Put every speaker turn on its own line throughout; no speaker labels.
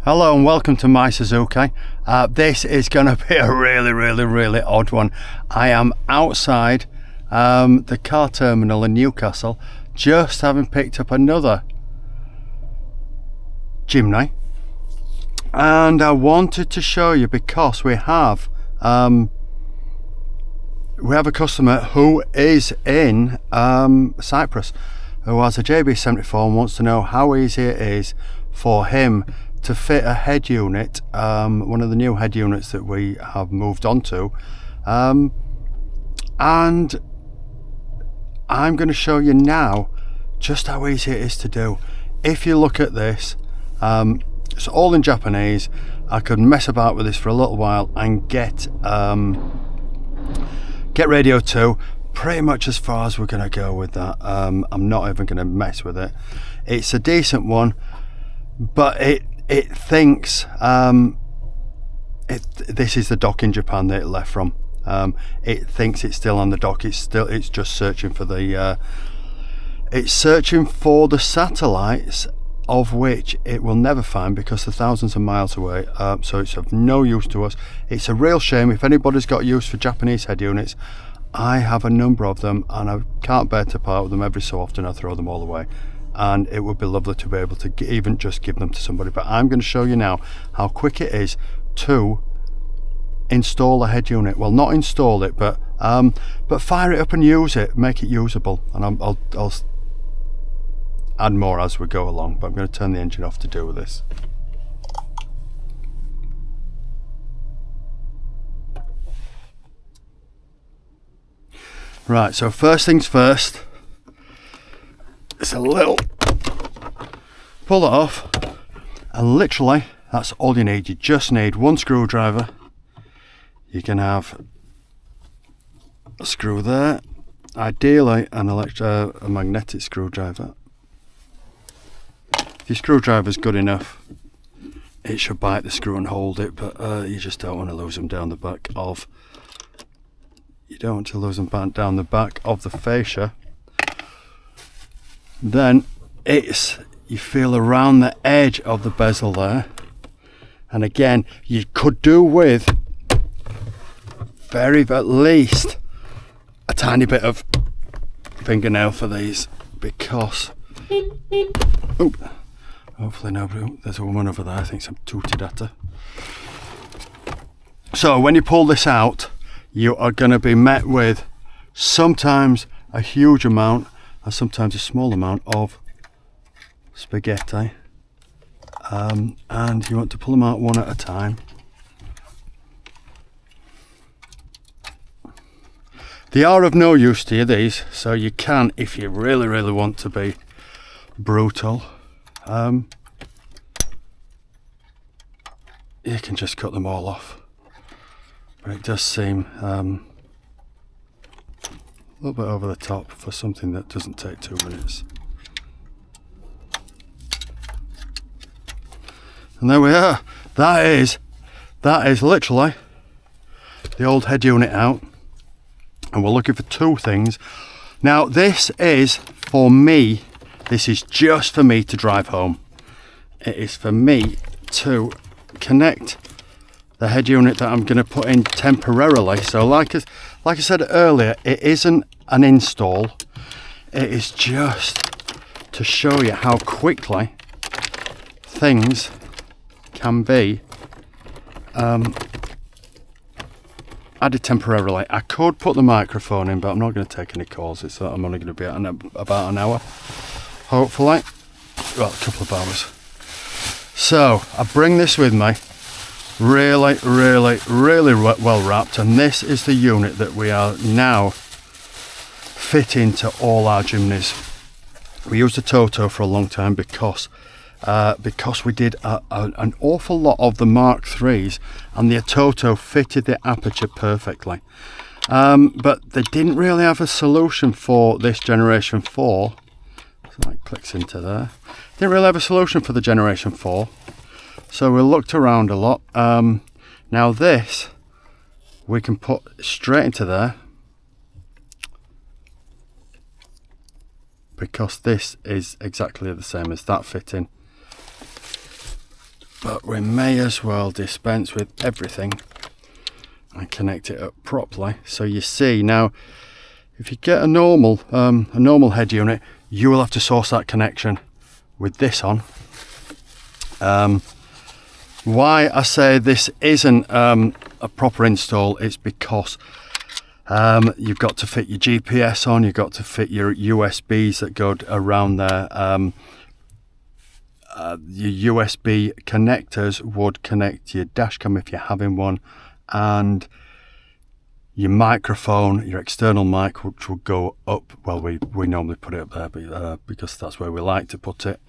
Hello and welcome to My Suzuki. This is going to be a really odd one. I am outside the car terminal in Newcastle, just having picked up another Jimny, and I wanted to show you because we have a customer who is in Cyprus, who has a JB74 and wants to know how easy it is for him to fit a head unit, one of the new head units that we have moved on to, and I'm going to show you now just how easy it is to do. If you look at this, it's all in Japanese. I could mess about with this for a little while and get radio 2 pretty much as far as we're going to go with that. I'm not even going to mess with it. It's a decent one, but it thinks this is the dock in Japan that it left from. It thinks it's still on the dock. It's just searching for the satellites, of which it will never find because they're thousands of miles away. So it's of no use to us. It's a real shame. If anybody's got use for Japanese head units, I have a number of them and I can't bear to part with them. Every so often I throw them all away. And it would be lovely to be able to even just give them to somebody. But I'm going to show you now how quick it is to install a head unit. Well, not install it, but fire it up and use it, make it usable. And I'll add more as we go along. But I'm going to turn the engine off to do with this. Right. So first things first. It's a little, pull it off, and literally that's all you need. You just need one screwdriver. You can have a screw there, ideally a magnetic screwdriver. If your screwdriver's good enough, it should bite the screw and hold it, but you just don't want to lose them down the back of. You don't want to lose them down the back of the fascia. Then you feel around the edge of the bezel there, and again you could do with at least a tiny bit of fingernail for these, because hopefully nobody, there's a woman over there, I think some tooted at her. So when you pull this out, you are going to be met with sometimes a huge amount and sometimes a small amount of spaghetti, and you want to pull them out one at a time. They are of no use to you, these, so you can, if you really want to be brutal, you can just cut them all off. But it does seem a little bit over the top for something that doesn't take 2 minutes. And there we are. That is literally the old head unit out. And we're looking for 2 things. Now this is for me, this is just for me to drive home. It is for me to connect the head unit that I'm going to put in temporarily. So like I said earlier, it isn't an install. It is just to show you how quickly things can be added temporarily. I could put the microphone in, but I'm not going to take any calls. I'm only going to be at about an hour, hopefully. Well, a couple of hours. So I bring this with me, really well wrapped, and this is the unit that we are now fitting to all our Jimnys. We used a Toto for a long time because we did an awful lot of the Mark IIIs, and the Toto fitted the aperture perfectly. But they didn't really have a solution for this Generation 4. So that clicks into there. Didn't really have a solution for the Generation 4. So we looked around a lot. Now this we can put straight into there, because this is exactly the same as that fitting. But we may as well dispense with everything and connect it up properly. So you see now, if you get a normal head unit, you will have to source that connection with this on. Why I say this isn't a proper install, it's because you've got to fit your GPS on, you've got to fit your USBs that go around there. Your USB connectors would connect your dashcam if you're having one, and your microphone, your external mic, which will go up. Well, we normally put it up there because that's where we like to put it.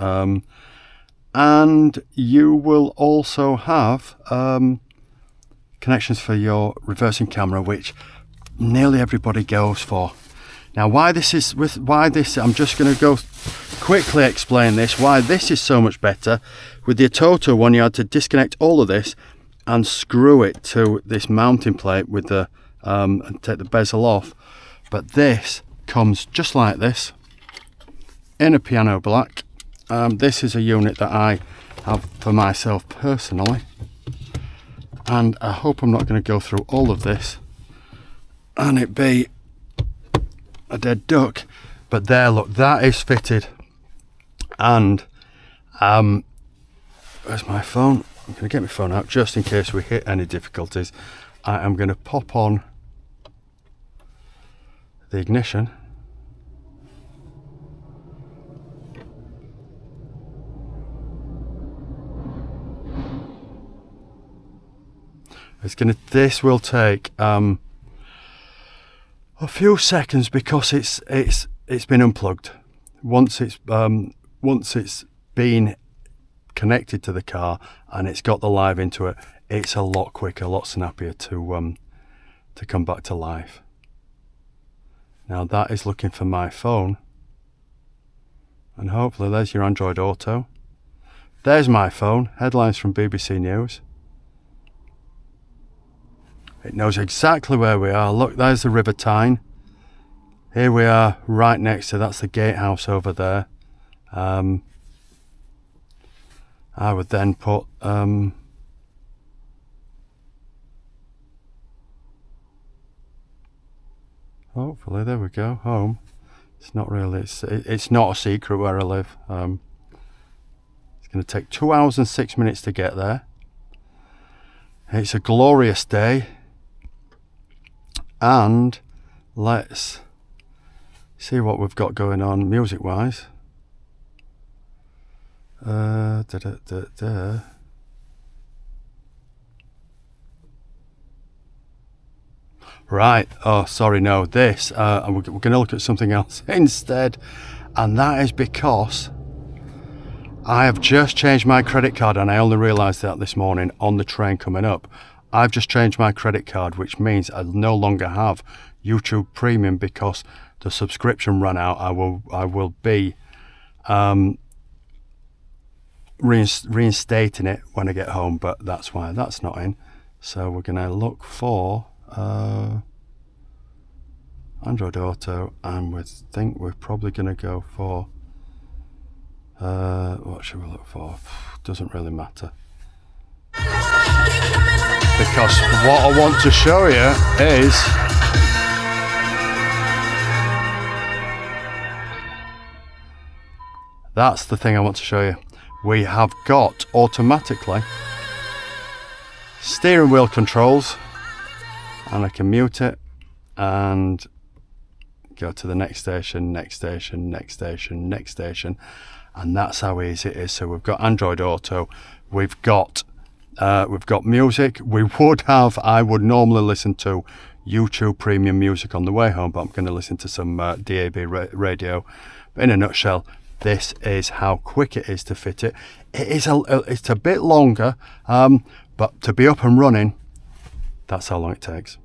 And you will also have connections for your reversing camera, which nearly everybody goes for. Now, I'm just going to go quickly explain this, why this is so much better. With the Octa-Core one, you had to disconnect all of this and screw it to this mounting plate with the and take the bezel off. But this comes just like this in a piano black. This is a unit that I have for myself personally, and I hope I'm not going to go through all of this and it be a dead duck. But there, look, that is fitted. And where's my phone? I'm going to get my phone out just in case we hit any difficulties. I am going to pop on the ignition. This will take a few seconds because it's been unplugged. Once it's been connected to the car and it's got the live into it, it's a lot quicker, a lot snappier to come back to life. Now that is looking for my phone, and hopefully there's your Android Auto. There's my phone, headlines from BBC News. It knows exactly where we are. Look, there's the River Tyne. Here we are right next to, that's the gatehouse over there. I would then put hopefully, there we go, home. It's not really, it's not a secret where I live. It's going to take 2 hours and 6 minutes to get there. It's a glorious day. And let's see what we've got going on music wise. Right, oh sorry, no, this we're going to look at something else instead, and that is because I have just changed my credit card, and I only realised that this morning on the train coming up. I've just changed my credit card, which means I no longer have YouTube Premium because the subscription ran out. I will be reinstating it when I get home, but that's why that's not in. So we're going to look for Android Auto, and we think we're probably going to go for what should we look for? Doesn't really matter, because what I want to show you is that's the thing I want to show you. We have got automatically steering wheel controls, and I can mute it and go to the next station, next station, next station, next station, and that's how easy it is. So we've got Android Auto, we've got music. I would normally listen to YouTube Premium music on the way home, but I'm going to listen to some DAB radio. But in a nutshell, this is how quick it is to fit it. It's a bit longer, but to be up and running, that's how long it takes.